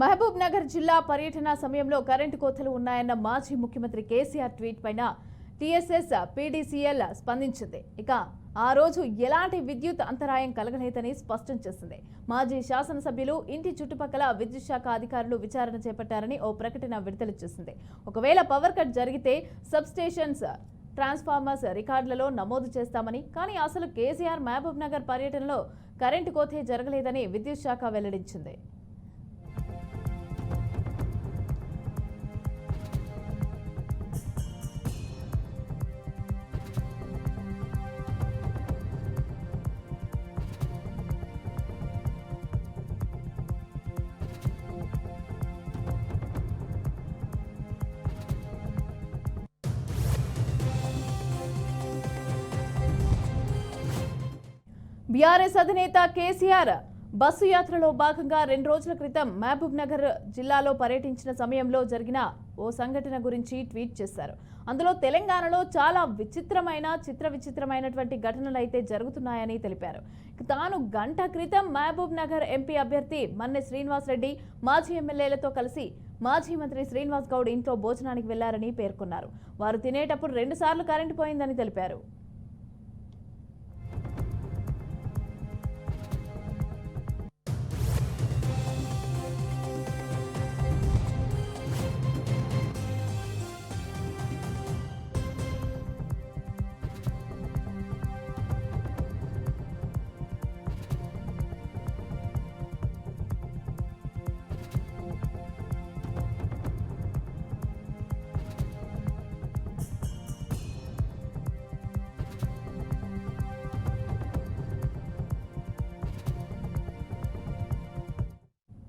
మహబూబ్ నగర్ జిల్లా పర్యటన సమయంలో కరెంటు కోతలు ఉన్నాయన్న మాజీ ముఖ్యమంత్రి కేసీఆర్ ట్వీట్ పైన టీఎస్ఎస్ పీడీసీఎల్ స్పందించింది. ఇక ఆ రోజు ఎలాంటి విద్యుత్ అంతరాయం కలగలేదని స్పష్టం చేసింది. మాజీ శాసనసభ్యులు ఇంటి చుట్టుపక్కల విద్యుత్ శాఖ అధికారులు విచారణ చేపట్టారని ఓ ప్రకటన విడుదల చేసింది. ఒకవేళ పవర్ కట్ జరిగితే సబ్ స్టేషన్స్ ట్రాన్స్ఫార్మర్స్ రికార్డులలో నమోదు చేస్తామని, కానీ అసలు కేసీఆర్ మహబూబ్ నగర్ పర్యటనలో కరెంటు కోతే జరగలేదని విద్యుత్ శాఖ వెల్లడించింది. బీఆర్ఎస్ అధినేత కేసీఆర్ బస్సు యాత్రలో భాగంగా 2 రోజుల క్రితం మహబూబ్ నగర్ జిల్లాలో పర్యటించిన సమయంలో జరిగిన ఓ సంఘటన గురించి ట్వీట్ చేశారు. అందులో తెలంగాణలో చాలా విచిత్రమైనటువంటి ఘటనలు అయితే జరుగుతున్నాయని తెలిపారు. తాను గంట క్రితం మహబూబ్ నగర్ ఎంపీ అభ్యర్థి మన్నె శ్రీనివాస్ రెడ్డి మాజీ ఎమ్మెల్యేలతో కలిసి మాజీ మంత్రి శ్రీనివాస్ గౌడ్ ఇంట్లో భోజనానికి వెళ్లారని పేర్కొన్నారు. వారు తినేటప్పుడు 2 సార్లు కరెంటు పోయిందని తెలిపారు.